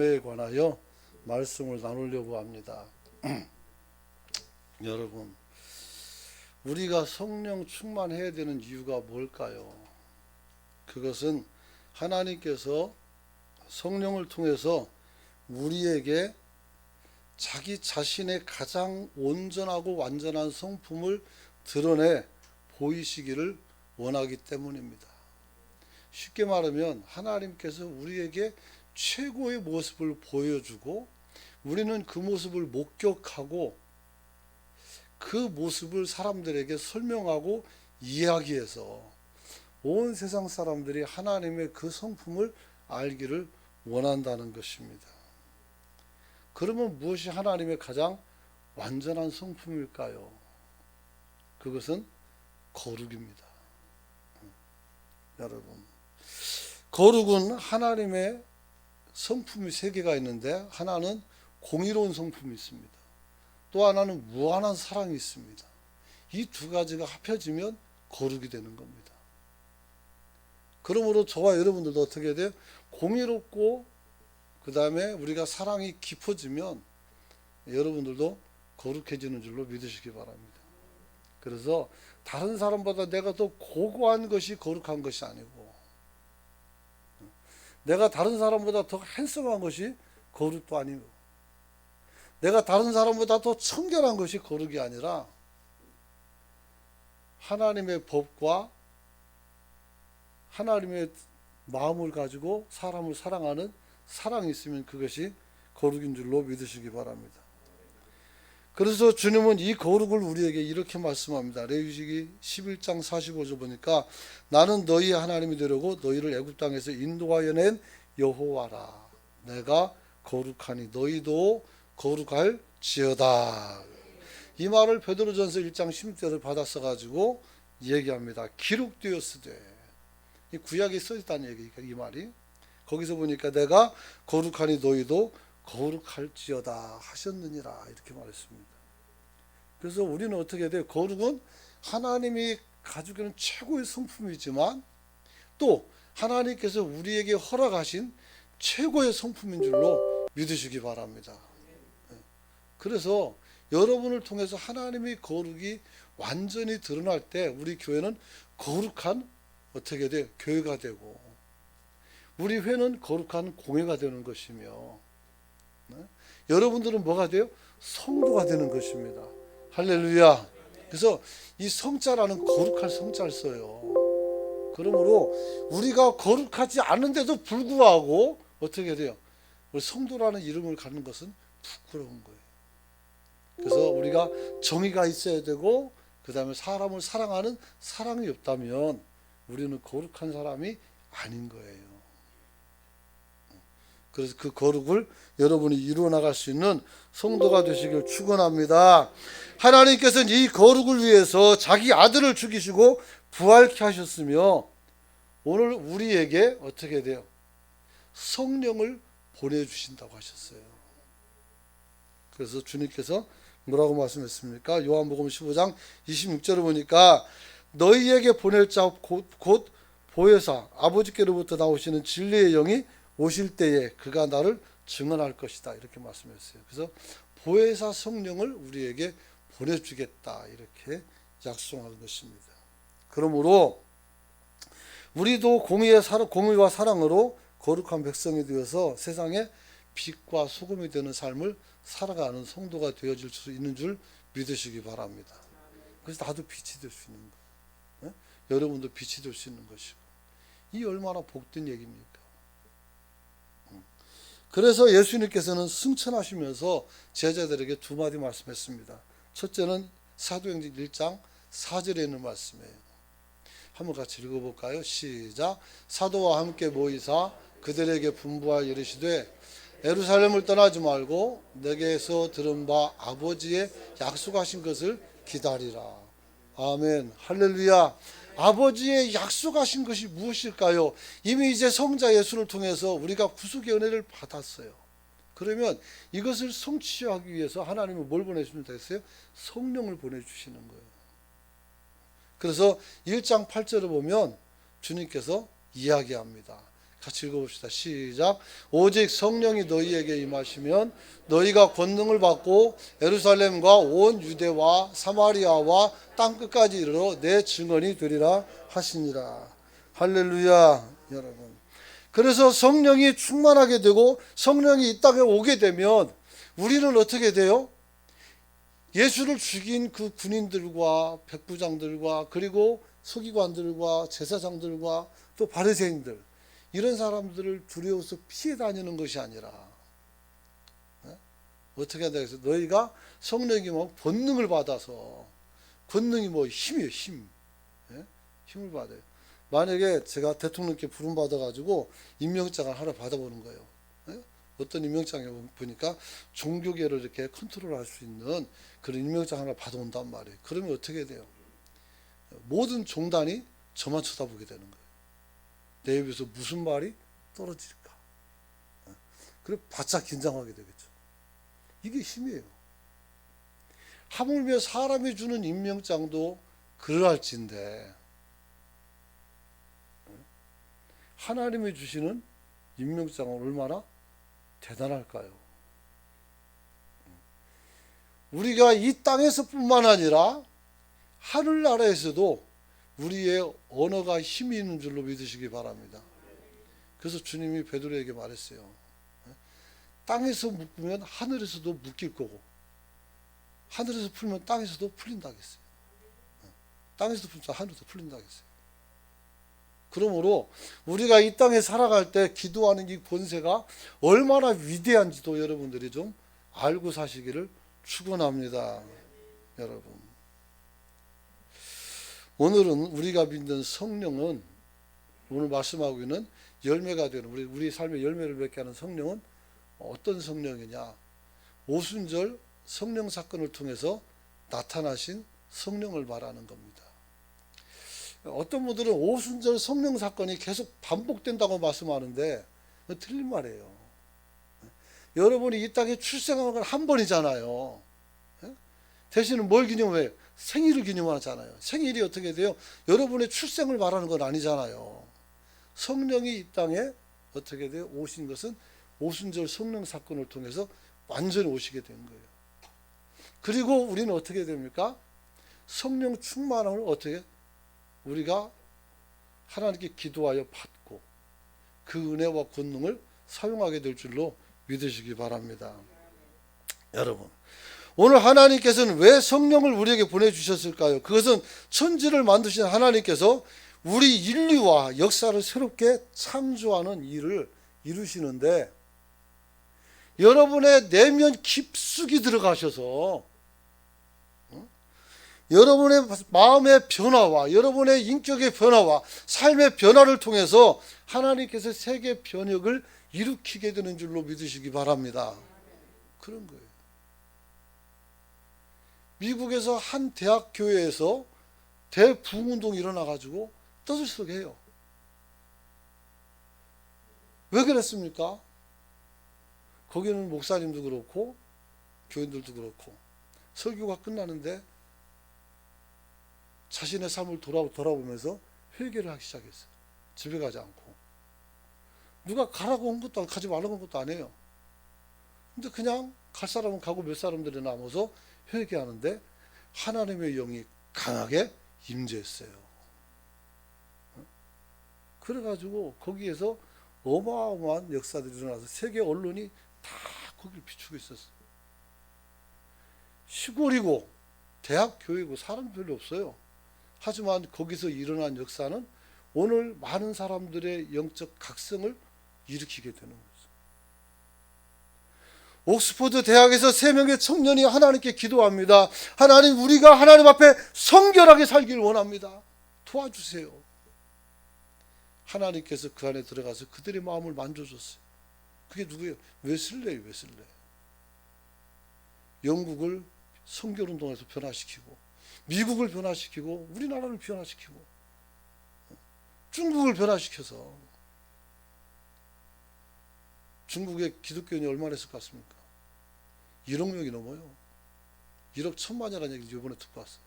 에 관하여 말씀을 나누려고 합니다. 여러분, 우리가 성령 충만해야 되는 이유가 뭘까요? 그것은 하나님께서 성령을 통해서 우리에게 자기 자신의 가장 온전하고 완전한 성품을 드러내 보이시기를 원하기 때문입니다. 쉽게 말하면 하나님께서 우리에게 최고의 모습을 보여주고 우리는 그 모습을 목격하고 그 모습을 사람들에게 설명하고 이야기해서 온 세상 사람들이 하나님의 그 성품을 알기를 원한다는 것입니다. 그러면 무엇이 하나님의 가장 완전한 성품일까요? 그것은 거룩입니다. 여러분, 거룩은 하나님의 성품이 세 개가 있는데, 하나는 공의로운 성품이 있습니다. 또 하나는 무한한 사랑이 있습니다. 이 두 가지가 합해지면 거룩이 되는 겁니다. 그러므로 저와 여러분들도 어떻게 돼요? 공의롭고 그 다음에 우리가 사랑이 깊어지면 여러분들도 거룩해지는 줄로 믿으시기 바랍니다. 그래서 다른 사람보다 내가 더 고고한 것이 거룩한 것이 아니고, 내가 다른 사람보다 더 핸섬한 것이 거룩도 아니고, 내가 다른 사람보다 더 청결한 것이 거룩이 아니라 하나님의 법과 하나님의 마음을 가지고 사람을 사랑하는 사랑이 있으면 그것이 거룩인 줄로 믿으시기 바랍니다. 그래서 주님은 이 거룩을 우리에게 이렇게 말씀합니다. 레위기 11장 45절 보니까 나는 너희의 하나님이 되려고 너희를 애굽 땅에서 인도하여 낸 여호와라. 내가 거룩하니 너희도 거룩할지어다. 이 말을 베드로전서 1장 16절을 받아 써가지고 얘기합니다. 기록되었으되, 이 구약에 써있다는 얘기니까 이 말이, 거기서 보니까 내가 거룩하니 너희도 거룩할지어다 하셨느니라 이렇게 말했습니다. 그래서 우리는 어떻게 돼요? 거룩은 하나님이 가지고 있는 최고의 성품이지만 또 하나님께서 우리에게 허락하신 최고의 성품인 줄로 믿으시기 바랍니다. 그래서 여러분을 통해서 하나님의 거룩이 완전히 드러날 때 우리 교회는 거룩한 어떻게 돼? 교회가 되고, 우리 회는 거룩한 공회가 되는 것이며, 여러분들은 뭐가 돼요? 성도가 되는 것입니다. 할렐루야. 그래서 이 성자라는 거룩할 성자를 써요. 그러므로 우리가 거룩하지 않은데도 불구하고 어떻게 돼요? 우리 성도라는 이름을 갖는 것은 부끄러운 거예요. 그래서 우리가 정의가 있어야 되고, 그 다음에 사람을 사랑하는 사랑이 없다면 우리는 거룩한 사람이 아닌 거예요. 그래서 그 거룩을 여러분이 이루어 나갈 수 있는 성도가 되시길 축원합니다. 하나님께서는 이 거룩을 위해서 자기 아들을 죽이시고 부활케 하셨으며 오늘 우리에게 어떻게 돼요? 성령을 보내주신다고 하셨어요. 그래서 주님께서 뭐라고 말씀했습니까? 요한복음 15장 26절을 보니까 너희에게 보낼 자 곧 보혜사 아버지께로부터 나오시는 진리의 영이 오실 때에 그가 나를 증언할 것이다 이렇게 말씀했어요. 그래서 보혜사 성령을 우리에게 보내주겠다 이렇게 약속하는 것입니다. 그러므로 우리도 공의와 사랑으로 거룩한 백성이 되어서 세상에 빛과 소금이 되는 삶을 살아가는 성도가 되어질 수 있는 줄 믿으시기 바랍니다. 그래서 나도 빛이 될 수 있는 거예요. 여러분도 빛이 될 수 있는 것이고, 이 얼마나 복된 얘기입니까? 그래서 예수님께서는 승천하시면서 제자들에게 두 마디 말씀했습니다. 첫째는 사도행전 1장 4절에 있는 말씀이에요. 한번 같이 읽어볼까요? 시작. 사도와 함께 모이사 그들에게 분부하여 이르시되 예루살렘을 떠나지 말고 내게서 들은 바 아버지의 약속하신 것을 기다리라. 아멘. 할렐루야. 아버지의 약속하신 것이 무엇일까요? 이미 이제 성자 예수를 통해서 우리가 구속의 은혜를 받았어요. 그러면 이것을 성취하기 위해서 하나님은 뭘 보내주시면 되겠어요? 성령을 보내주시는 거예요. 그래서 1장 8절을 보면 주님께서 이야기합니다. 같이 읽어봅시다. 시작. 오직 성령이 너희에게 임하시면 너희가 권능을 받고 예루살렘과 온 유대와 사마리아와 땅끝까지 이르러 내 증언이 되리라 하시니라. 할렐루야. 여러분, 그래서 성령이 충만하게 되고 성령이 이 땅에 오게 되면 우리는 어떻게 돼요? 예수를 죽인 그 군인들과 백부장들과 그리고 서기관들과 제사장들과 또 바리새인들, 이런 사람들을 두려워서 피해 다니는 것이 아니라 어떻게 한다 해서 너희가 성령이 뭐 권능을 받아서, 권능이 뭐 힘이에요. 힘을 받아요. 만약에 제가 대통령께 부름 받아가지고 임명장을 하나 받아보는 거예요. 어떤 임명장에 보니까 종교계를 이렇게 컨트롤할 수 있는 그런 임명장 하나 받아온단 말이에요. 그러면 어떻게 돼요? 모든 종단이 저만 쳐다보게 되는 거예요. 내 입에서 무슨 말이 떨어질까? 그리고 바짝 긴장하게 되겠죠. 이게 힘이에요. 하물며 사람이 주는 임명장도 그러할진데 하나님이 주시는 임명장은 얼마나 대단할까요? 우리가 이 땅에서뿐만 아니라 하늘나라에서도 우리의 언어가 힘이 있는 줄로 믿으시기 바랍니다. 그래서 주님이 베드로에게 말했어요. 땅에서 묶으면 하늘에서도 묶일 거고 하늘에서 풀면 땅에서도 풀린다 했어요. 땅에서도 풀면 하늘에서도 풀린다 했어요. 그러므로 우리가 이 땅에 살아갈 때 기도하는 이 권세가 얼마나 위대한지도 여러분들이 좀 알고 사시기를 축원합니다. 여러분, 오늘은 우리가 믿는 성령은, 오늘 말씀하고 있는 열매가 되는 우리 삶의 열매를 맺게 하는 성령은 어떤 성령이냐? 오순절 성령 사건을 통해서 나타나신 성령을 말하는 겁니다. 어떤 분들은 오순절 성령 사건이 계속 반복된다고 말씀하는데 그건 틀린 말이에요. 여러분이 이 땅에 출생한 건 한 번이잖아요. 대신은 뭘 기념해요? 생일을 기념하잖아요. 생일이 어떻게 돼요? 여러분의 출생을 말하는 건 아니잖아요. 성령이 이 땅에 어떻게 돼요? 오신 것은 오순절 성령 사건을 통해서 완전히 오시게 된 거예요. 그리고 우리는 어떻게 됩니까? 성령 충만함을 어떻게 우리가 하나님께 기도하여 받고 그 은혜와 권능을 사용하게 될 줄로 믿으시기 바랍니다. 여러분, 오늘 하나님께서는 왜 성령을 우리에게 보내주셨을까요? 그것은 천지를 만드신 하나님께서 우리 인류와 역사를 새롭게 창조하는 일을 이루시는데, 여러분의 내면 깊숙이 들어가셔서 여러분의 마음의 변화와 여러분의 인격의 변화와 삶의 변화를 통해서 하나님께서 세계 변혁을 일으키게 되는 줄로 믿으시기 바랍니다. 그런 거예요. 미국에서 한 대학 교회에서 대부흥운동이 일어나가지고 떠들썩해요. 왜 그랬습니까? 거기는 목사님도 그렇고 교인들도 그렇고 설교가 끝나는데 자신의 삶을 돌아보면서 회개를 하기 시작했어요. 집에 가지 않고. 누가 가라고 한 것도 가지 말라고 한 것도 아니에요. 근데 그냥 갈 사람은 가고 몇 사람들이 남아서 회개하는데 하나님의 영이 강하게 임재했어요. 그래가지고 거기에서 어마어마한 역사들이 일어나서 세계 언론이 다 거기를 비추고 있었어요. 시골이고 대학 교회고 사람 별로 없어요. 하지만 거기서 일어난 역사는 오늘 많은 사람들의 영적 각성을 일으키게 되는 거죠. 옥스퍼드 대학에서 3명의 청년이 하나님께 기도합니다. 하나님, 우리가 하나님 앞에 성결하게 살기를 원합니다. 도와주세요. 하나님께서 그 안에 들어가서 그들의 마음을 만져줬어요. 그게 누구예요? 웨슬레예요. 웨슬레. 영국을 성결운동에서 변화시키고, 미국을 변화시키고, 우리나라를 변화시키고, 중국을 변화시켜서, 중국의 기독교인이 얼마나 있을 것 같습니까? 1억 명이 넘어요. 1억 1천만이라는 얘기 이번에 듣고 왔어요.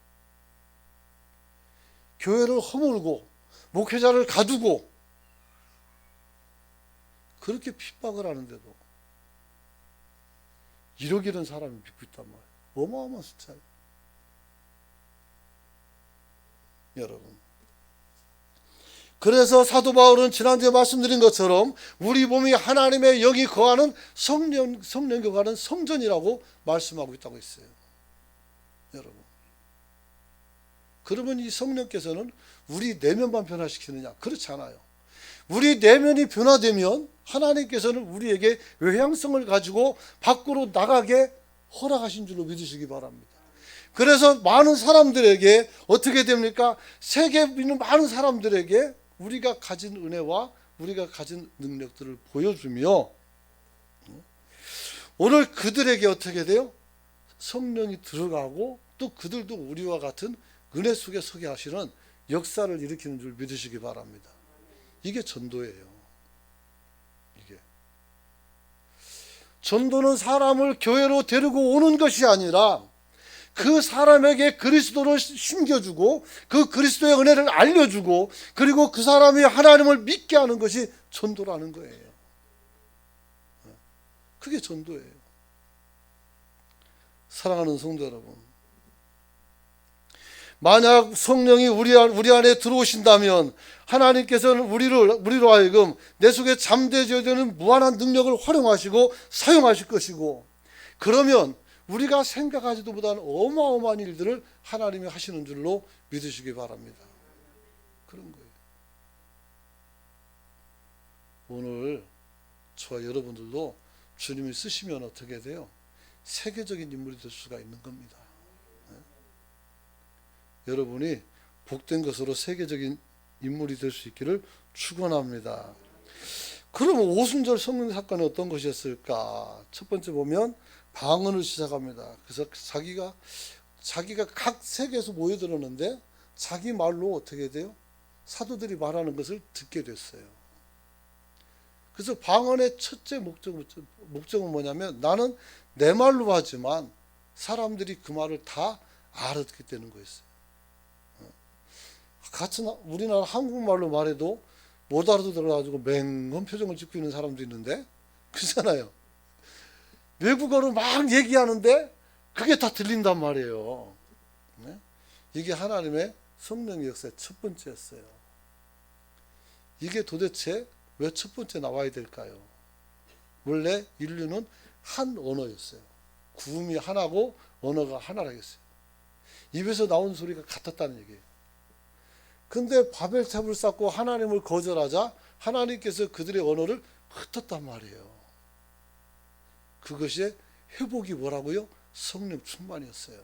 교회를 허물고 목회자를 가두고 그렇게 핍박을 하는데도 1억 이런 사람이 믿고 있단 말이에요. 어마어마한 숫자예요. 여러분. 그래서 사도 바울은 지난주에 말씀드린 것처럼 우리 몸이 하나님의 영이 거하는 성령이 거하는 성전이라고 말씀하고 있다고 했어요. 여러분. 그러면 이 성령께서는 우리 내면만 변화시키느냐? 그렇지 않아요. 우리 내면이 변화되면 하나님께서는 우리에게 외향성을 가지고 밖으로 나가게 허락하신 줄로 믿으시기 바랍니다. 그래서 많은 사람들에게 어떻게 됩니까? 세계에 있는 많은 사람들에게 우리가 가진 은혜와 우리가 가진 능력들을 보여주며 오늘 그들에게 어떻게 돼요? 성령이 들어가고 또 그들도 우리와 같은 은혜 속에 서게 하시는 역사를 일으키는 줄 믿으시기 바랍니다. 이게 전도예요. 이게 전도는 사람을 교회로 데리고 오는 것이 아니라 그 사람에게 그리스도를 심겨주고 그 그리스도의 은혜를 알려주고 그리고 그 사람이 하나님을 믿게 하는 것이 전도라는 거예요. 그게 전도예요. 사랑하는 성도 여러분, 만약 성령이 우리 안에 들어오신다면 하나님께서는 우리로 하여금 내 속에 잠재져야 되는 무한한 능력을 활용하시고 사용하실 것이고, 그러면 우리가 생각하지도 못한 어마어마한 일들을 하나님이 하시는 줄로 믿으시기 바랍니다. 그런 거예요. 오늘 저와 여러분들도 주님이 쓰시면 어떻게 돼요? 세계적인 인물이 될 수가 있는 겁니다. 여러분이 복된 것으로 세계적인 인물이 될 수 있기를 축원합니다. 그러면 오순절 성령 사건은 어떤 것이었을까? 첫 번째 보면 방언을 시작합니다. 그래서 자기가 각 세계에서 모여들었는데 자기 말로 어떻게 돼요? 사도들이 말하는 것을 듣게 됐어요. 그래서 방언의 첫째 목적은 뭐냐면 나는 내 말로 하지만 사람들이 그 말을 다 알아듣게 되는 거였어요. 같은 우리나라 한국말로 말해도 못 알아들어가지고 맹한 표정을 짓고 있는 사람도 있는데, 그렇잖아요. 외국어로 막 얘기하는데 그게 다 들린단 말이에요. 이게 하나님의 성령의 역사의 첫 번째였어요. 이게 도대체 왜 첫 번째 나와야 될까요? 원래 인류는 한 언어였어요. 구음이 하나고 언어가 하나라겠어요. 입에서 나온 소리가 같았다는 얘기예요. 근데 바벨탑을 쌓고 하나님을 거절하자 하나님께서 그들의 언어를 흩었단 말이에요. 그것이 회복이 뭐라고요? 성령 충만이었어요.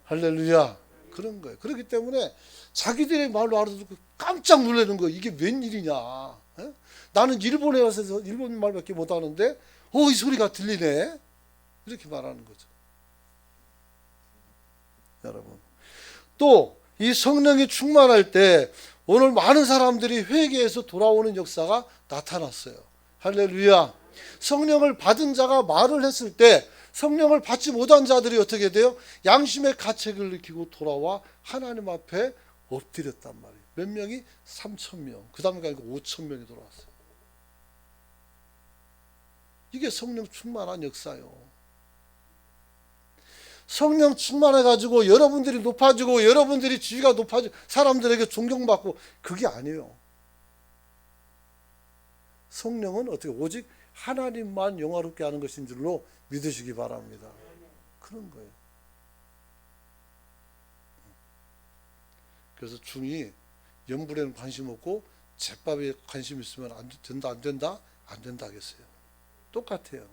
할렐루야. 그런 거예요. 그렇기 때문에 자기들의 말로 알아듣고 깜짝 놀라는 거예요. 이게 웬일이냐. 에? 나는 일본에 와서 일본 말밖에 못하는데 이 소리가 들리네. 이렇게 말하는 거죠. 여러분, 또 이 성령이 충만할 때 오늘 많은 사람들이 회개해서 돌아오는 역사가 나타났어요. 할렐루야. 성령을 받은 자가 말을 했을 때 성령을 받지 못한 자들이 어떻게 돼요? 양심의 가책을 느끼고 돌아와 하나님 앞에 엎드렸단 말이에요. 몇 명이? 3,000명. 그 다음에 가니까 5,000명이 돌아왔어요. 이게 성령 충만한 역사예요. 성령 충만해가지고 여러분들이 높아지고 여러분들이 지위가 높아지고 사람들에게 존경받고, 그게 아니에요. 성령은 어떻게 오직 하나님만 영화롭게 하는 것인 줄로 믿으시기 바랍니다. 그런 거예요. 그래서 중이 연불에는 관심 없고 제밥에 관심 있으면 안 된다 하겠어요. 똑같아요.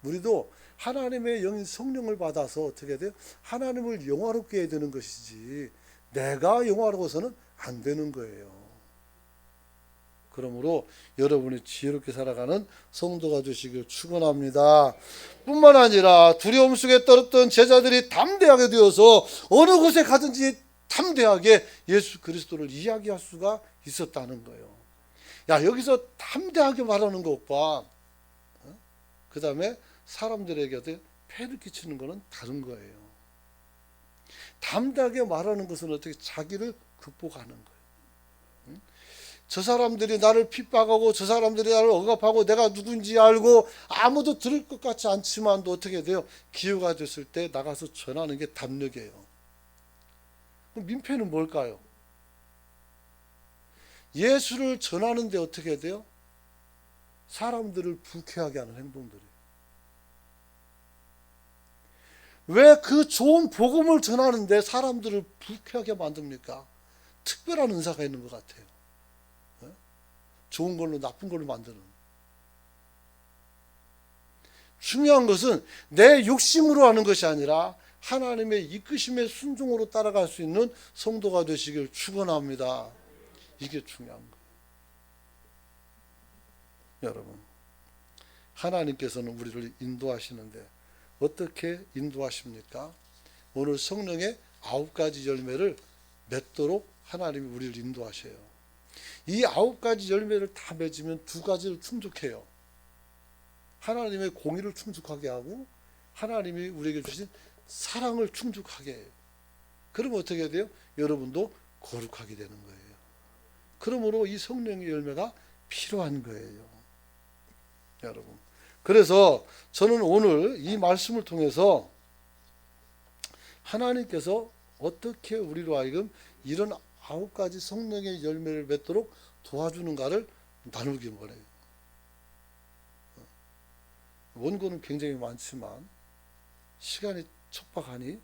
우리도 하나님의 영인 성령을 받아서 어떻게 돼요? 하나님을 영화롭게 해야 되는 것이지 내가 영화로워서는 안 되는 거예요. 그러므로 여러분이 지혜롭게 살아가는 성도가 되시길 축원합니다. 뿐만 아니라 두려움 속에 떨었던 제자들이 담대하게 되어서 어느 곳에 가든지 담대하게 예수 그리스도를 이야기할 수가 있었다는 거예요. 여기서 담대하게 말하는 것과 그 다음에 사람들에게 폐를 끼치는 것은 다른 거예요. 담대하게 말하는 것은 어떻게 자기를 극복하는 거예요. 저 사람들이 나를 핍박하고 저 사람들이 나를 억압하고 내가 누군지 알고 아무도 들을 것 같지 않지만도 어떻게 돼요? 기회가 됐을 때 나가서 전하는 게 담력이에요. 민폐는 뭘까요? 예수를 전하는데 어떻게 돼요? 사람들을 불쾌하게 하는 행동들이에요. 왜 그 좋은 복음을 전하는데 사람들을 불쾌하게 만듭니까? 특별한 은사가 있는 것 같아요. 좋은 걸로 나쁜 걸로 만드는. 중요한 것은 내 욕심으로 하는 것이 아니라 하나님의 이끄심의 순종으로 따라갈 수 있는 성도가 되시길 축원합니다. 이게 중요한 거예요. 여러분, 하나님께서는 우리를 인도하시는데 어떻게 인도하십니까? 오늘 성령의 9가지 열매를 맺도록 하나님이 우리를 인도하셔요. 이 9가지 열매를 다 맺으면 2가지를 충족해요. 하나님의 공의를 충족하게 하고 하나님이 우리에게 주신 사랑을 충족하게 해요. 그러면 어떻게 돼요? 여러분도 거룩하게 되는 거예요. 그러므로 이 성령의 열매가 필요한 거예요. 여러분. 그래서 저는 오늘 이 말씀을 통해서 하나님께서 어떻게 우리로 하여금 이런 9가지 성령의 열매를 맺도록 도와주는가를 나누기 원해요. 원고는 굉장히 많지만 시간이 촉박하니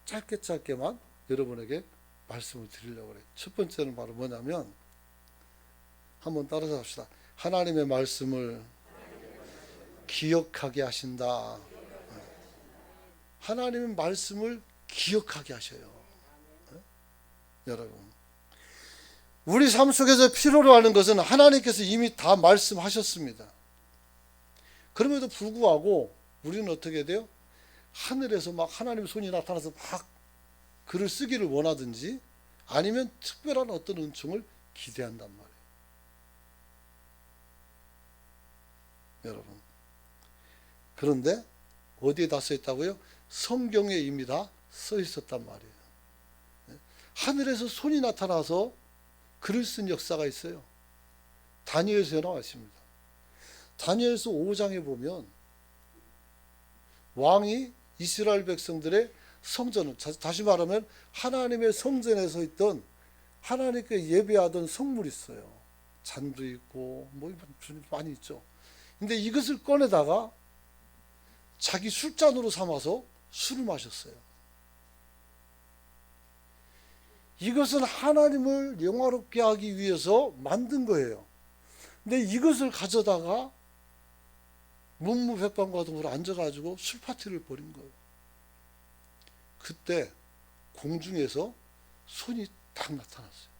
짧게만 여러분에게 말씀을 드리려고 그래요. 첫 번째는 바로 뭐냐면 한번 따라서 합시다. 하나님의 말씀을 기억하게 하신다. 하나님의 말씀을 기억하게 하셔요. 여러분, 우리 삶 속에서 필요로 하는 것은 하나님께서 이미 다 말씀하셨습니다. 그럼에도 불구하고 우리는 어떻게 돼요? 하늘에서 막 하나님의 손이 나타나서 막 글을 쓰기를 원하든지 아니면 특별한 어떤 은총을 기대한단 말이에요. 여러분, 그런데 어디에 다 써 있다고요? 성경에 이미 다 써 있었단 말이에요. 하늘에서 손이 나타나서 글을 쓴 역사가 있어요. 다니엘서에 나와 있습니다. 다니엘서 5장에 보면 왕이 이스라엘 백성들의 성전을, 다시 말하면 하나님의 성전에 서 있던 하나님께 예배하던 성물이 있어요. 잔도 있고 뭐 많이 있죠. 근데 이것을 꺼내다가 자기 술잔으로 삼아서 술을 마셨어요. 이것은 하나님을 영화롭게 하기 위해서 만든 거예요. 근데 이것을 가져다가 문무백반과 동으로 앉아가지고 술 파티를 벌인 거예요. 그때 공중에서 손이 딱 나타났어요.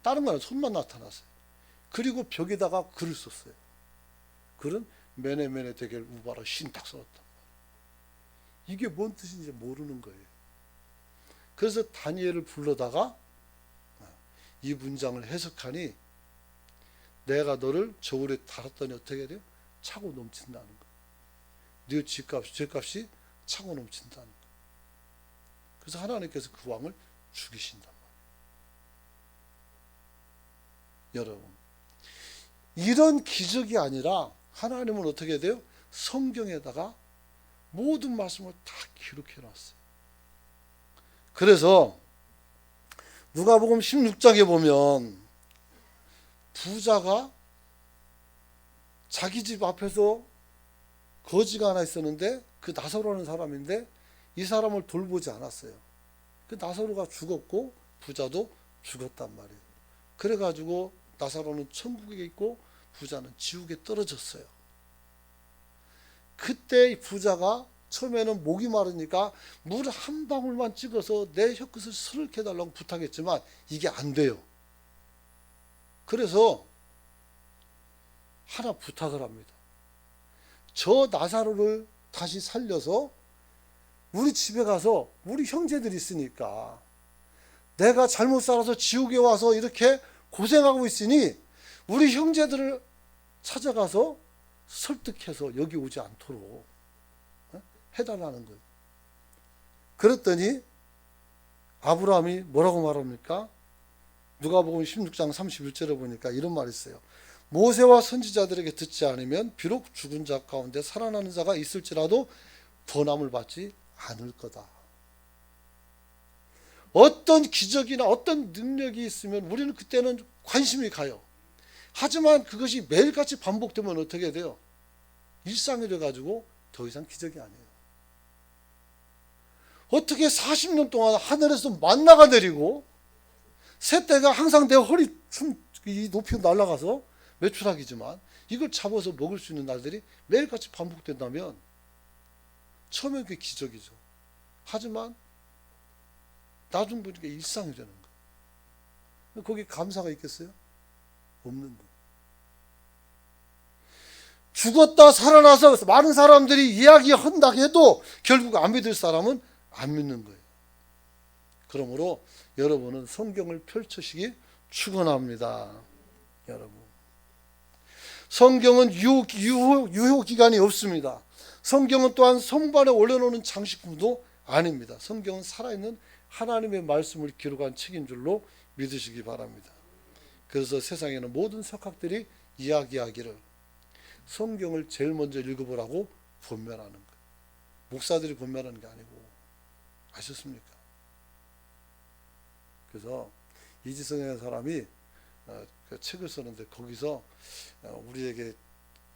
다른 거 아니라 손만 나타났어요. 그리고 벽에다가 글을 썼어요. 글은 메네메네 데겔 우바라 신 딱 써놨단 말이에요. 이게 뭔 뜻인지 모르는 거예요. 그래서 다니엘을 불러다가 이 문장을 해석하니 내가 너를 저울에 달았더니 어떻게 돼요? 차고 넘친다는 거예요. 네 죄값이 차고 넘친다는 거예요. 그래서 하나님께서 그 왕을 죽이신단 말이에요. 여러분, 이런 기적이 아니라 하나님은 어떻게 돼요? 성경에다가 모든 말씀을 다 기록해 놨어요. 그래서 누가복음 16장에 보면 부자가 자기 집 앞에서 거지가 하나 있었는데 그 나사로라는 사람인데 이 사람을 돌보지 않았어요. 그 나사로가 죽었고 부자도 죽었단 말이에요. 그래가지고 나사로는 천국에 있고 부자는 지옥에 떨어졌어요. 그때 이 부자가 처음에는 목이 마르니까 물 한 방울만 찍어서 내 혀끝을 서럽게 해달라고 부탁했지만 이게 안 돼요. 그래서 하나 부탁을 합니다. 저 나사로를 다시 살려서 우리 집에 가서 우리 형제들이 있으니까 내가 잘못 살아서 지옥에 와서 이렇게 고생하고 있으니 우리 형제들을 찾아가서 설득해서 여기 오지 않도록 해달라는 거예요. 그랬더니 아브라함이 뭐라고 말합니까? 누가복음 16장 31절에 보니까 이런 말이 있어요. 모세와 선지자들에게 듣지 않으면 비록 죽은 자 가운데 살아나는 자가 있을지라도 번함을 받지 않을 거다. 어떤 기적이나 어떤 능력이 있으면 우리는 그때는 관심이 가요. 하지만 그것이 매일같이 반복되면 어떻게 돼요? 일상이 돼가지고 더 이상 기적이 아니에요. 어떻게 40년 동안 하늘에서 만나가 내리고 새떼가 항상 내 허리 높이 날아가서 메추라기지만 이걸 잡아서 먹을 수 있는 날들이 매일같이 반복된다면 처음엔 그게 기적이죠. 하지만 나중 보니까 일상이 되는 거예요. 거기에 감사가 있겠어요? 없는 거예요. 죽었다 살아나서 많은 사람들이 이야기한다 해도 결국 안 믿을 사람은 안 믿는 거예요. 그러므로 여러분은 성경을 펼치시기 축원합니다. 여러분, 성경은 유효 기간이 없습니다. 성경은 또한 성반에 올려놓는 장식품도 아닙니다. 성경은 살아있는 하나님의 말씀을 기록한 책인 줄로 믿으시기 바랍니다. 그래서 세상에는 모든 석학들이 이야기하기를 성경을 제일 먼저 읽어보라고 권면하는 거예요. 목사들이 권면하는 게 아니고. 아셨습니까? 그래서 이지성이라는 사람이 그 책을 썼는데 거기서 우리에게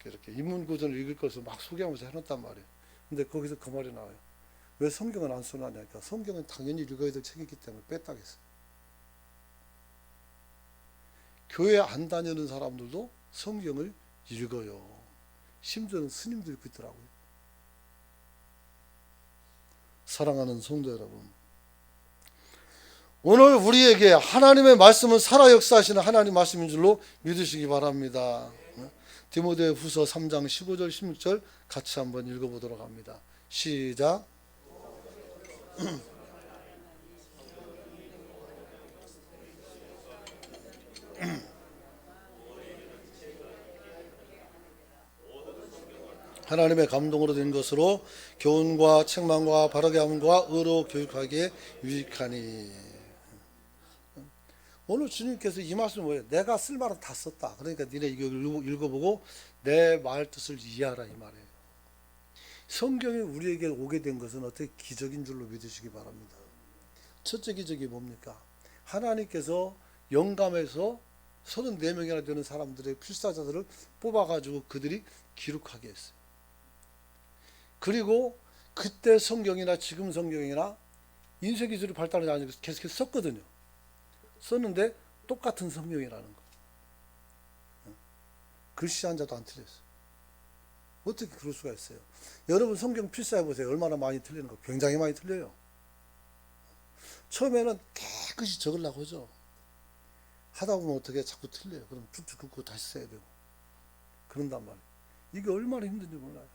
이렇게 인문구전을 읽을 것을 막 소개하면서 해놨단 말이에요. 근데 거기서 그 말이 나와요. 왜 성경은 안 써놨냐니까 성경은 당연히 읽어야 될 책이기 때문에 뺐다고 했어요. 교회 안 다니는 사람들도 성경을 읽어요. 심지어는 스님도 읽고 있더라고요. 사랑하는 성도 여러분, 오늘 우리에게 하나님의 말씀은 살아 역사하시는 하나님 말씀인 줄로 믿으시기 바랍니다. 디모데후서 3장 15절 16절 같이 한번 읽어보도록 합니다. 시작. 하나님의 감동으로 된 것으로 교훈과 책망과 바르게 함과 의로 교육하기에 유익하니. 오늘 주님께서 이 말씀은 뭐예요? 내가 쓸 말은 다 썼다. 그러니까 니네 이거 읽어보고 내 말 뜻을 이해하라 이 말이에요. 성경이 우리에게 오게 된 것은 어떻게 기적인 줄로 믿으시기 바랍니다. 첫째 기적이 뭡니까? 하나님께서 영감해서 34명이나 되는 사람들의 필사자들을 뽑아가지고 그들이 기록하게 했어요. 그리고 그때 성경이나 지금 성경이나 인쇄기술이 발달하지 않으니까 계속해서 썼거든요. 썼는데 똑같은 성경이라는 거. 글씨 한자도 안 틀렸어요. 어떻게 그럴 수가 있어요? 여러분 성경 필사해 보세요. 얼마나 많이 틀리는 거. 굉장히 많이 틀려요. 처음에는 깨끗이 적으려고 하죠. 하다 보면 어떻게 자꾸 틀려요. 그럼 쭉쭉 긋고 다시 써야 되고. 그런단 말이에요. 이게 얼마나 힘든지 몰라요.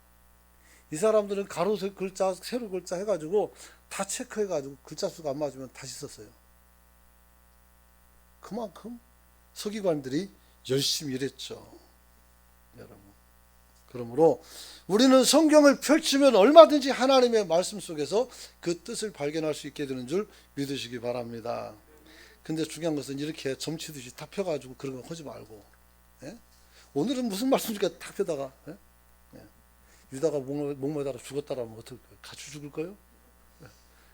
이 사람들은 가로 글자, 세로 글자 해가지고 다 체크해가지고 글자 수가 안 맞으면 다시 썼어요. 그만큼 서기관들이 열심히 일했죠. 여러분. 그러므로 우리는 성경을 펼치면 얼마든지 하나님의 말씀 속에서 그 뜻을 발견할 수 있게 되는 줄 믿으시기 바랍니다. 근데 중요한 것은 이렇게 점치듯이 탁 펴가지고 그런 거 하지 말고, 예? 오늘은 무슨 말씀입니까? 탁 펴다가, 예? 유다가 목매달아 죽었다라면 어떻게 같이 죽을 거예요?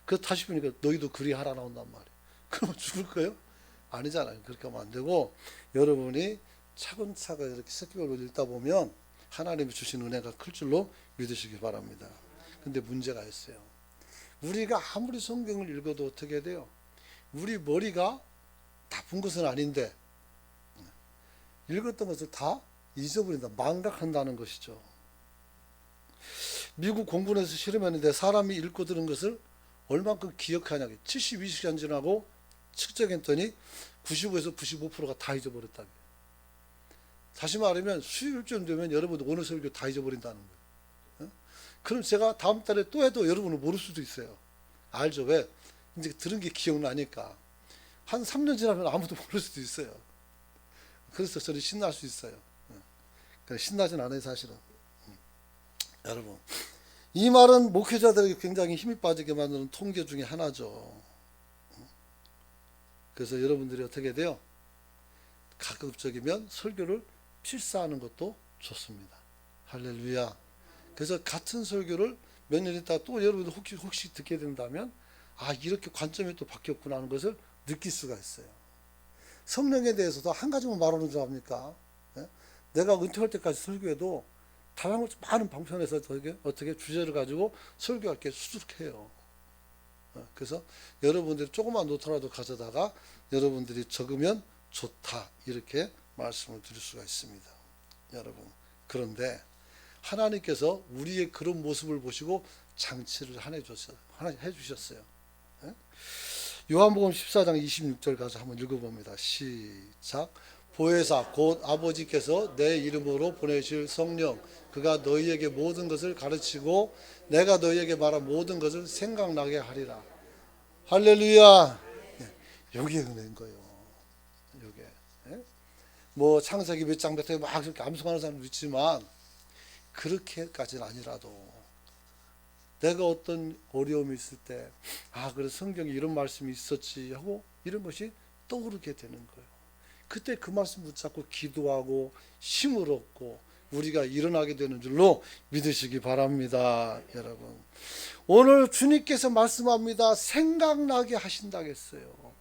그 다시 보니까 너희도 그리하라 나온단 말이에요. 그러면 죽을 거예요? 아니잖아요. 그렇게 하면 안 되고 여러분이 차근차근 이렇게 새끼별로 읽다 보면 하나님이 주신 은혜가 클 줄로 믿으시기 바랍니다. 근데 문제가 있어요. 우리가 아무리 성경을 읽어도 어떻게 돼요? 우리 머리가 나쁜 것은 아닌데 읽었던 것을 다 잊어버린다. 망각한다는 것이죠. 미국 공군에서 실험했는데 사람이 읽고 들은 것을 얼만큼 기억하냐. 72시간 지나고 측정했더니 95에서 95%가 다 잊어버렸다. 다시 말하면 수요일쯤 되면 여러분도 오늘 설교 다 잊어버린다는 거예요. 그럼 제가 다음 달에 또 해도 여러분은 모를 수도 있어요. 알죠? 왜? 이제 들은 게 기억나니까. 한 3년 지나면 아무도 모를 수도 있어요. 그래서 저는 신날 수 있어요. 신나진 않아요, 사실은. 여러분, 이 말은 목회자들에게 굉장히 힘이 빠지게 만드는 통계 중에 하나죠. 그래서 여러분들이 어떻게 돼요? 가급적이면 설교를 필사하는 것도 좋습니다. 할렐루야. 그래서 같은 설교를 몇 년 있다 또 여러분들 혹시 듣게 된다면 이렇게 관점이 또 바뀌었구나 하는 것을 느낄 수가 있어요. 성령에 대해서도 한 가지만 말하는 줄 압니까? 내가 은퇴할 때까지 설교해도 다양한 많은 방편에서 어떻게 주제를 가지고 설교할 게 수두룩해요. 그래서 여러분들이 조그만 노트라도 가져다가 여러분들이 적으면 좋다 이렇게 말씀을 드릴 수가 있습니다. 여러분, 그런데 하나님께서 우리의 그런 모습을 보시고 장치를 해주셨어요. 요한복음 14장 26절 가서 한번 읽어봅니다. 시작. 보혜사 곧 아버지께서 내 이름으로 보내실 성령 그가 너희에게 모든 것을 가르치고 내가 너희에게 말한 모든 것을 생각나게 하리라. 할렐루야. 여기에 은혜인 거예요. 여기에. 뭐 창세기 몇 장 몇 장에 막 이렇게 암송하는 사람도 있지만 그렇게까지는 아니라도 내가 어떤 어려움이 있을 때 그래 성경에 이런 말씀이 있었지 하고 이런 것이 떠오르게 되는 거예요. 그때 그 말씀 붙잡고 기도하고 힘을 얻고 우리가 일어나게 되는 줄로 믿으시기 바랍니다. 여러분, 오늘 주님께서 말씀합니다. 생각나게 하신다겠어요.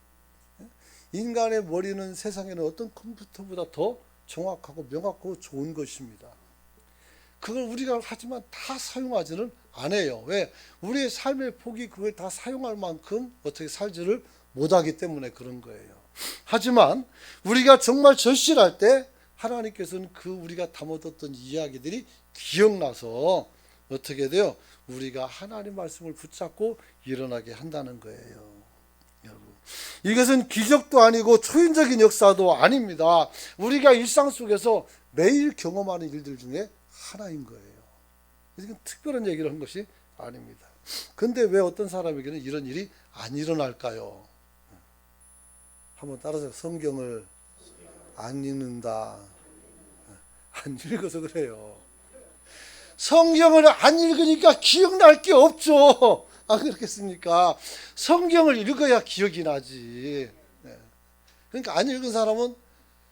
인간의 머리는 세상에는 어떤 컴퓨터보다 더 정확하고 명확하고 좋은 것입니다. 그걸 우리가 하지만 다 사용하지는 않아요. 왜? 우리의 삶의 폭이 그걸 다 사용할 만큼 어떻게 살지를 못하기 때문에 그런 거예요. 하지만 우리가 정말 절실할 때 하나님께서는 그 우리가 담아뒀던 이야기들이 기억나서 어떻게 돼요? 우리가 하나님 말씀을 붙잡고 일어나게 한다는 거예요. 여러분, 이것은 기적도 아니고 초인적인 역사도 아닙니다. 우리가 일상 속에서 매일 경험하는 일들 중에 하나인 거예요. 이건 특별한 얘기를 한 것이 아닙니다. 근데 왜 어떤 사람에게는 이런 일이 안 일어날까요? 한번 따라서 성경을 안 읽는다. 안 읽어서 그래요. 성경을 안 읽으니까 기억날 게 없죠. 안 그렇겠습니까? 성경을 읽어야 기억이 나지. 그러니까 안 읽은 사람은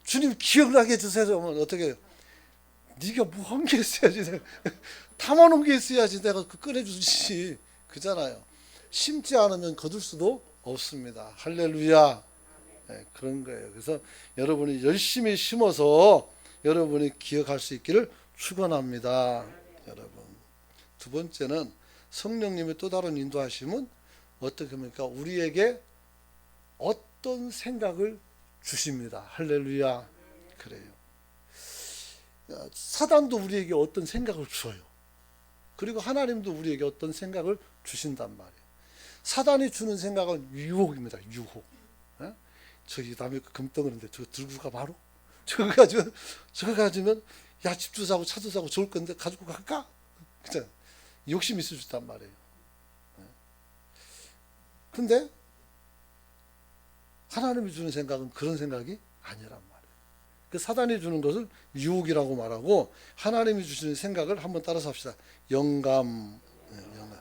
주님 기억나게 해주세요. 그러면 어떻게 해요? 네가 뭐 한 게 있어야지. 담아놓은 게 있어야지 내가 꺼내주지. 그잖아요. 심지 않으면 거둘 수도 없습니다. 할렐루야. 그런 거예요. 그래서 여러분이 열심히 심어서 여러분이 기억할 수 있기를 축원합니다. 여러분, 두 번째는 성령님의 또 다른 인도하심은 어떻게 합니까? 우리에게 어떤 생각을 주십니다. 할렐루야. 그래요. 사단도 우리에게 어떤 생각을 줘요. 그리고 하나님도 우리에게 어떤 생각을 주신단 말이에요. 사단이 주는 생각은 유혹입니다. 유혹. 저기 남의 금덩어리인데 저거 들고 가 바로? 저거 가지면 야 집도 사고 차도 사고 좋을 건데 가지고 갈까? 그죠? 욕심이 있을 수 있단 말이에요. 근데 하나님이 주는 생각은 그런 생각이 아니란 말이에요. 그 사단이 주는 것을 유혹이라고 말하고 하나님이 주시는 생각을 한번 따라서 합시다. 영감. 영감.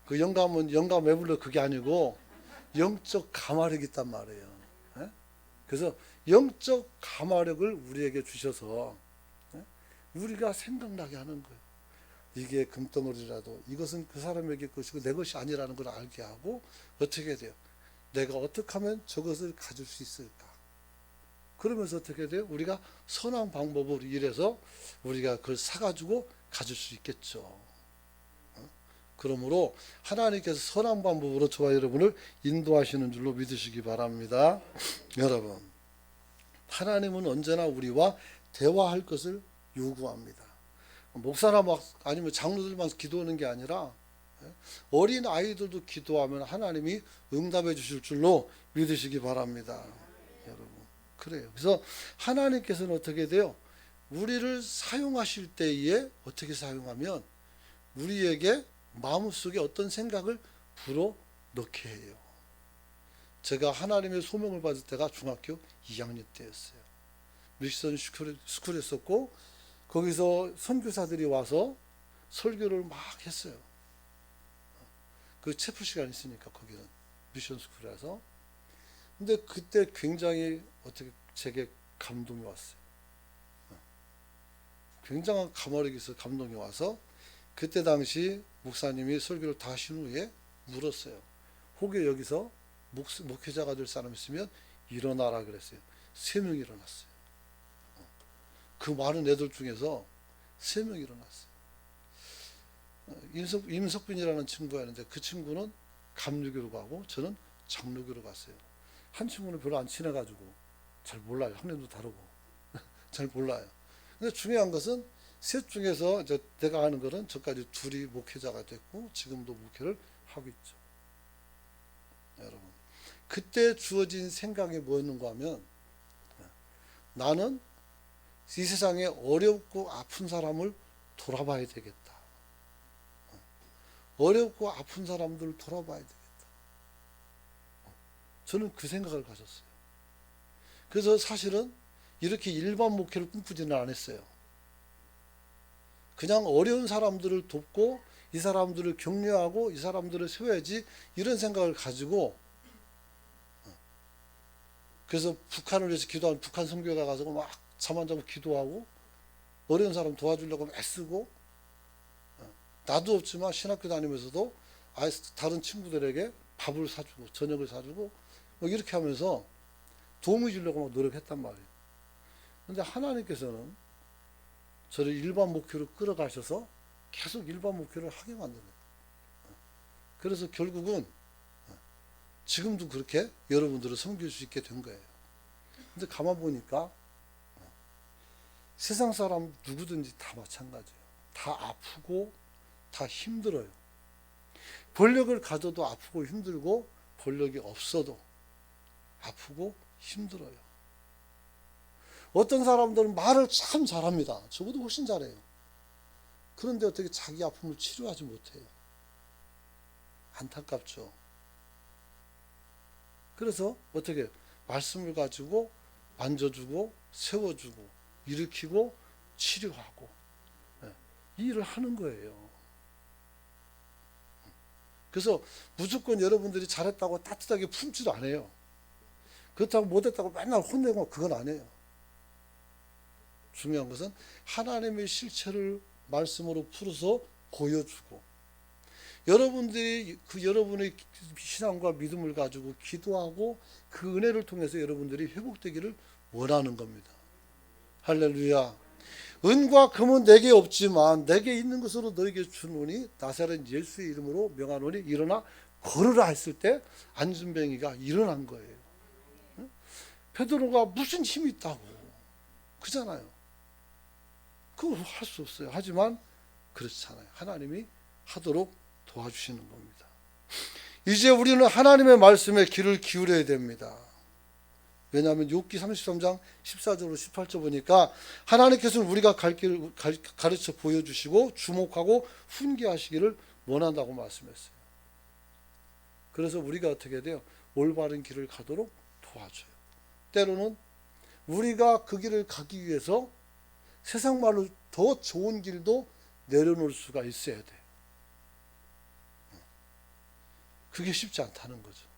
그 영감은 영감 왜 불러? 그게 아니고 영적 감화력이 있단 말이에요. 그래서 영적 감화력을 우리에게 주셔서 우리가 생각나게 하는 거예요. 이게 금덩어리라도 이것은 그 사람에게 것이고 내 것이 아니라는 걸 알게 하고 어떻게 돼요? 내가 어떻게 하면 저것을 가질 수 있을까? 그러면서 어떻게 돼요? 우리가 선한 방법으로 일해서 우리가 그걸 사가지고 가질 수 있겠죠. 그러므로 하나님께서 선한 방법으로 저와 여러분을 인도하시는 줄로 믿으시기 바랍니다. 여러분, 하나님은 언제나 우리와 대화할 것을 요구합니다. 목사나 아니면 장로들만 기도하는 게 아니라 어린 아이들도 기도하면 하나님이 응답해 주실 줄로 믿으시기 바랍니다. 여러분, 그래요. 그래서 하나님께서는 어떻게 돼요? 우리를 사용하실 때에 어떻게 사용하면 우리에게 마음속에 어떤 생각을 불어넣게 해요. 제가 하나님의 소명을 받을 때가 중학교 2학년 때였어요. 미션 스쿨에 있었고 거기서 선교사들이 와서 설교를 막 했어요. 그 체프 시간이 있으니까 거기는 미션 스쿨이라서 근데 그때 굉장히 어떻게 제게 감동이 왔어요. 굉장한 가마력이 있어 감동이 와서 그때 당시 목사님이 설교를 다 하신 후에 물었어요. 혹여 여기서 목회자가 될 사람 있으면 일어나라 그랬어요. 3명이 일어났어요. 그 많은 애들 중에서 3명이 일어났어요. 임석빈이라는 친구였는데 그 친구는 감리교로 가고 저는 장로교로 갔어요. 한 친구는 별로 안 친해가지고 잘 몰라요. 학년도 다르고 잘 몰라요. 근데 중요한 것은 셋 중에서 내가 아는 거는 저까지 둘이 목회자가 됐고 지금도 목회를 하고 있죠. 여러분, 그때 주어진 생각이 뭐였는가 하면 나는 이 세상에 어렵고 아픈 사람을 돌아봐야 되겠다. 어렵고 아픈 사람들을 돌아봐야 되겠다. 저는 그 생각을 가졌어요. 그래서 사실은 이렇게 일반 목회를 꿈꾸지는 않았어요. 그냥 어려운 사람들을 돕고 이 사람들을 격려하고 이 사람들을 세워야지 이런 생각을 가지고 그래서 북한을 위해서 기도하는 북한 선교가 가서 막 잠 안 자고 기도하고 어려운 사람 도와주려고 애쓰고 나도 없지만 신학교 다니면서도 다른 친구들에게 밥을 사주고 저녁을 사주고 뭐 이렇게 하면서 도움을 주려고 막 노력했단 말이에요. 그런데 하나님께서는 저를 일반 목회로 끌어가셔서 계속 일반 목회를 하게 만들어요. 그래서 결국은 지금도 그렇게 여러분들을 섬길 수 있게 된 거예요. 근데 가만 보니까 세상 사람 누구든지 다 마찬가지예요. 다 아프고 다 힘들어요. 권력을 가져도 아프고 힘들고 권력이 없어도 아프고 힘들어요. 어떤 사람들은 말을 참 잘합니다. 저보다 훨씬 잘해요. 그런데 어떻게 자기 아픔을 치료하지 못해요. 안타깝죠. 그래서 어떻게 말씀을 가지고 만져주고 세워주고 일으키고 치료하고 이 일을 하는 거예요. 그래서 무조건 여러분들이 잘했다고 따뜻하게 품질 안 해요. 그렇다고 못했다고 맨날 혼내고 그건 안 해요. 중요한 것은 하나님의 실체를 말씀으로 풀어서 보여주고 여러분들이 여러분의 신앙과 믿음을 가지고 기도하고 그 은혜를 통해서 여러분들이 회복되기를 원하는 겁니다. 할렐루야. 은과 금은 내게 없지만 내게 있는 것으로 너에게 주노니 나사렛 예수의 이름으로 명하노니 일어나 걸으라 했을 때 안진뱅이가 일어난 거예요. 베드로가 무슨 힘이 있다고 그잖아요. 그거 할 수 없어요. 하지만 그렇잖아요. 하나님이 하도록 도와주시는 겁니다. 이제 우리는 하나님의 말씀에 귀를 기울여야 됩니다. 왜냐하면 욥기 33장 14절로 18절 보니까 하나님께서는 우리가 갈 길을 가르쳐 보여주시고 주목하고 훈계하시기를 원한다고 말씀했어요. 그래서 우리가 어떻게 돼요? 올바른 길을 가도록 도와줘요. 때로는 우리가 그 길을 가기 위해서 세상 말로 더 좋은 길도 내려놓을 수가 있어야 돼요. 그게 쉽지 않다는 거죠.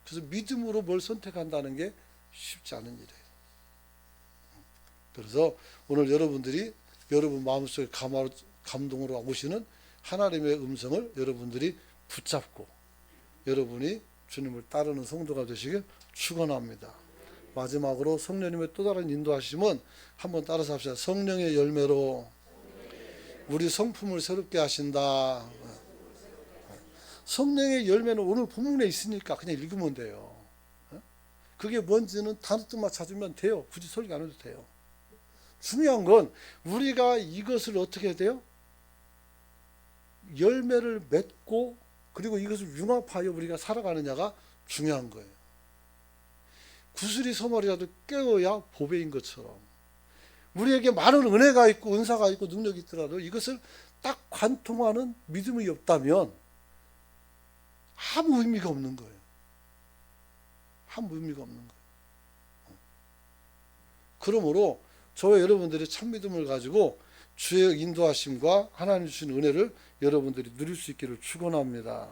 그래서 믿음으로 뭘 선택한다는 게 쉽지 않은 일이에요. 그래서 오늘 여러분들이 여러분 마음속에 감동으로 오시는 하나님의 음성을 여러분들이 붙잡고 여러분이 주님을 따르는 성도가 되시길 축원합니다. 마지막으로 성령님의 또 다른 인도하심은 한번 따라서 합시다. 성령의 열매로 우리 성품을 새롭게 하신다. 성령의 열매는 오늘 본문에 있으니까 그냥 읽으면 돼요. 그게 뭔지는 단어 뜻만 찾으면 돼요. 굳이 설교 안 해도 돼요. 중요한 건 우리가 이것을 어떻게 해야 돼요? 열매를 맺고 그리고 이것을 융합하여 우리가 살아가느냐가 중요한 거예요. 구슬이 소머리라도 깨어야 보배인 것처럼 우리에게 많은 은혜가 있고 은사가 있고 능력이 있더라도 이것을 딱 관통하는 믿음이 없다면 아무 의미가 없는 거예요. 아무 의미가 없는 거예요. 그러므로 저와 여러분들이 참 믿음을 가지고 주의 인도하심과 하나님 주신 은혜를 여러분들이 누릴 수 있기를 축원합니다.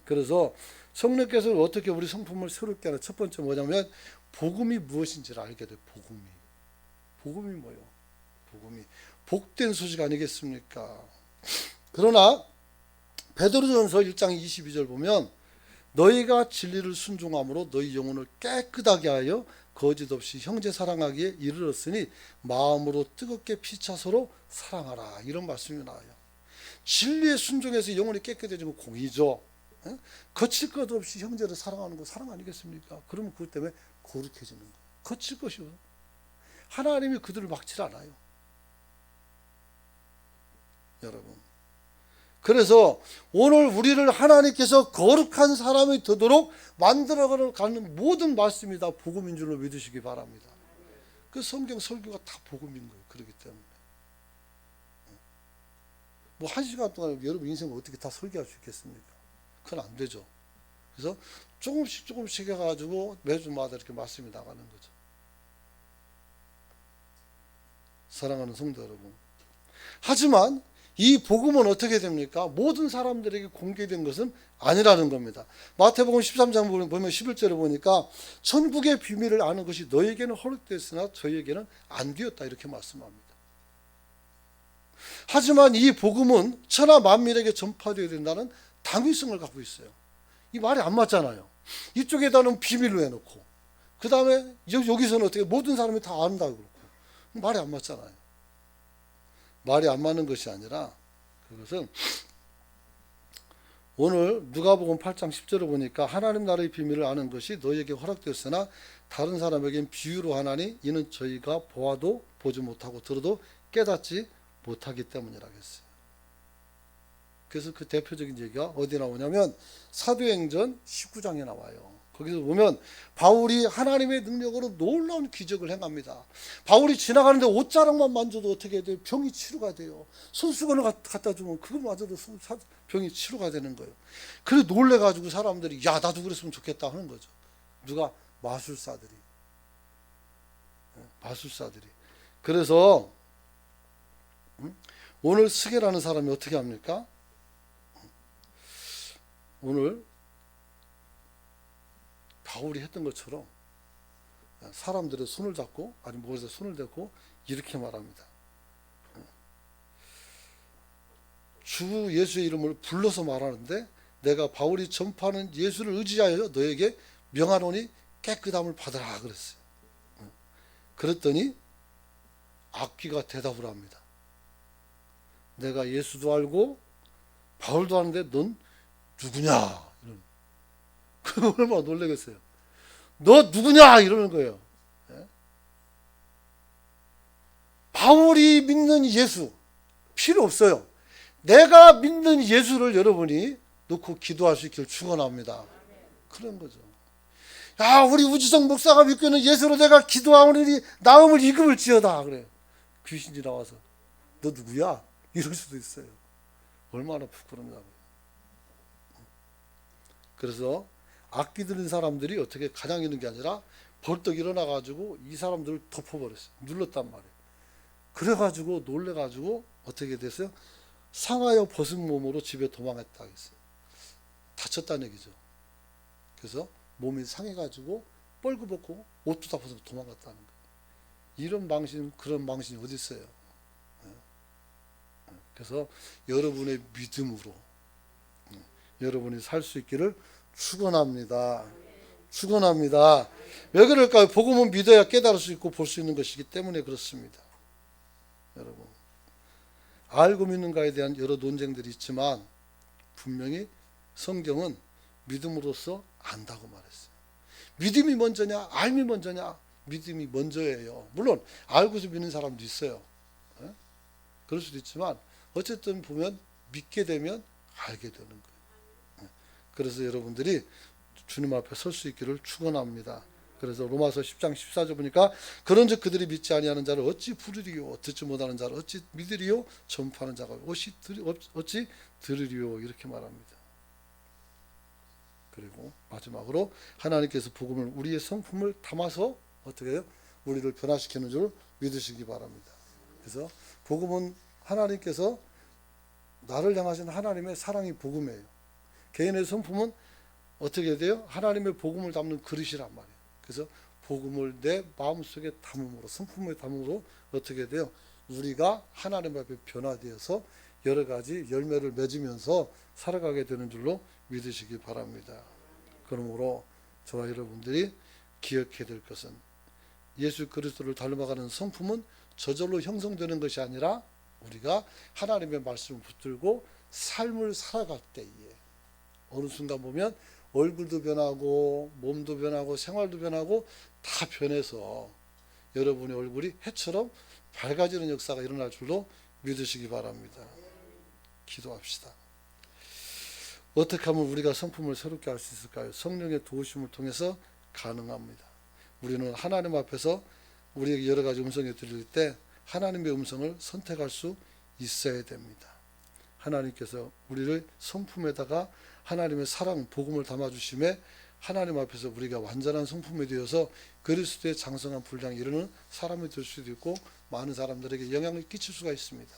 그래서 성령께서 어떻게 우리 성품을 새롭게 하는 첫 번째 뭐냐면 복음이 무엇인지를 알게 돼요. 복음이 뭐예요? 복음이 복된 소식 아니겠습니까? 그러나 베드로전서 1장 22절 보면 너희가 진리를 순종함으로 너희 영혼을 깨끗하게 하여 거짓 없이 형제 사랑하기에 이르렀으니 마음으로 뜨겁게 피차 서로 사랑하라. 이런 말씀이 나와요. 진리에 순종해서 영혼이 깨끗해지면 공의죠. 거칠 것 없이 형제를 사랑하는 거 사랑 아니겠습니까? 그러면 그것 때문에 거룩해지는 거예요. 거칠 것이 없어요. 하나님이 그들을 막질 않아요. 여러분. 그래서 오늘 우리를 하나님께서 거룩한 사람이 되도록 만들어가는 모든 말씀이 다 복음인 줄로 믿으시기 바랍니다. 그 성경 설교가 다 복음인 거예요. 그렇기 때문에. 뭐 한 시간 동안 여러분 인생을 어떻게 다 설교할 수 있겠습니까? 그건 안 되죠. 그래서 조금씩 해가지고 매주마다 이렇게 말씀이 나가는 거죠. 사랑하는 성도 여러분. 하지만 이 복음은 어떻게 됩니까? 모든 사람들에게 공개된 것은 아니라는 겁니다. 마태복음 13장 보면 11절에 보니까 천국의 비밀을 아는 것이 너에게는 허락되었으나 저희에게는 안 되었다 이렇게 말씀합니다. 하지만 이 복음은 천하 만민에게 전파되어야 된다는 당위성을 갖고 있어요. 이 말이 안 맞잖아요. 이쪽에다는 비밀로 해놓고 그 다음에 여기서는 어떻게 모든 사람이 다 안다고 그러고 말이 안 맞잖아요. 말이 안 맞는 것이 아니라 그것은 오늘 누가복음 8장 10절을 보니까 하나님 나라의 비밀을 아는 것이 너희에게 허락되었으나 다른 사람에겐 비유로 하나니 이는 저희가 보아도 보지 못하고 들어도 깨닫지 못하기 때문이라고 했어요. 그래서 그 대표적인 얘기가 어디 나오냐면 사도행전 19장에 나와요. 거기서 보면 바울이 하나님의 능력으로 놀라운 기적을 행합니다. 바울이 지나가는데 옷자락만 만져도 어떻게 돼요? 병이 치료가 돼요. 손수건을 갖다 주면 그거마저도 병이 치료가 되는 거예요. 그래 놀래가지고 사람들이 야 나도 그랬으면 좋겠다 하는 거죠. 누가? 마술사들이. 그래서 오늘 스게라는 사람이 어떻게 합니까? 오늘 바울이 했던 것처럼 사람들의 손을 잡고 아니면 무엇에 손을 대고 이렇게 말합니다. 주 예수의 이름을 불러서 말하는데 내가 바울이 전파하는 예수를 의지하여 너에게 명하노니 깨끗함을 받으라 그랬어요. 그랬더니 악귀가 대답을 합니다. 내가 예수도 알고 바울도 아는데 넌 누구냐? 이런. 얼마나 놀라겠어요. 너 누구냐? 이러는 거예요. 바울이 믿는 예수 필요 없어요. 내가 믿는 예수를 여러분이 놓고 기도할 수 있기를 축원합니다. 그런 거죠. 야, 우리 우지성 목사가 믿고 있는 예수로 내가 기도하오니 나음을 이금을지어다 그래요. 귀신이 나와서 너 누구야? 이럴 수도 있어요. 얼마나 부끄럽냐고요. 그래서 악기 들린 사람들이 어떻게 가장 있는 게 아니라 벌떡 일어나가지고 이 사람들을 덮어버렸어요. 눌렀단 말이에요. 그래가지고 놀래가지고 어떻게 됐어요? 상하여 벗은 몸으로 집에 도망했다 했어요. 다쳤다는 얘기죠. 그래서 몸이 상해가지고 뻘겋고 옷도 다 벗어서 도망갔다는 거예요. 이런 망신, 그런 망신이 어디 있어요? 그래서 여러분의 믿음으로 여러분이 살 수 있기를 축원합니다. 축원합니다. 왜 그럴까요? 복음은 믿어야 깨달을 수 있고 볼 수 있는 것이기 때문에 그렇습니다. 여러분, 알고 믿는가에 대한 여러 논쟁들이 있지만 분명히 성경은 믿음으로써 안다고 말했어요. 믿음이 먼저냐 알미 먼저냐? 믿음이 먼저예요. 물론 알고서 믿는 사람도 있어요. 그럴 수도 있지만 어쨌든 보면 믿게 되면 알게 되는 거예요. 그래서 여러분들이 주님 앞에 설 수 있기를 축원합니다. 그래서 로마서 10장 14절 보니까 그런즉 그들이 믿지 아니하는 자를 어찌 부르리요 듣지 못하는 자를 어찌 믿으리요 전파하는 자가 어찌 들으리요 이렇게 말합니다. 그리고 마지막으로 하나님께서 복음을 우리의 성품을 담아서 어떻게 해요? 우리를 변화시키는 줄 믿으시기 바랍니다. 그래서 복음은 하나님께서 나를 향하신 하나님의 사랑이 복음이에요. 개인의 성품은 어떻게 돼요? 하나님의 복음을 담는 그릇이란 말이에요. 그래서 복음을 내 마음속에 담음으로, 성품에 담음으로 어떻게 돼요? 우리가 하나님 앞에 변화되어서 여러 가지 열매를 맺으면서 살아가게 되는 줄로 믿으시기 바랍니다. 그러므로 저와 여러분들이 기억해야 될 것은 예수 그리스도를 닮아가는 성품은 저절로 형성되는 것이 아니라 우리가 하나님의 말씀을 붙들고 삶을 살아갈 때에 어느 순간 보면 얼굴도 변하고 몸도 변하고 생활도 변하고 다 변해서 여러분의 얼굴이 해처럼 밝아지는 역사가 일어날 줄로 믿으시기 바랍니다. 기도합시다. 어떻게 하면 우리가 성품을 새롭게 할 수 있을까요? 성령의 도우심을 통해서 가능합니다. 우리는 하나님 앞에서 우리에게 여러 가지 음성이 들릴 때 하나님의 음성을 선택할 수 있어야 됩니다. 하나님께서 우리를 성품에다가 하나님의 사랑, 복음을 담아주심에 하나님 앞에서 우리가 완전한 성품이 되어서 그리스도의 장성한 분량에 이르는 사람이 될 수도 있고 많은 사람들에게 영향을 끼칠 수가 있습니다.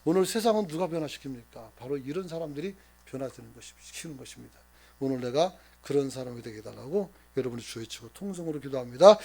오늘 세상은 누가 변화시킵니까? 바로 이런 사람들이 변화되는 시키는 것입니다. 오늘 내가 그런 사람이 되게 해달라고 여러분이 주의 치고 통성으로 기도합니다.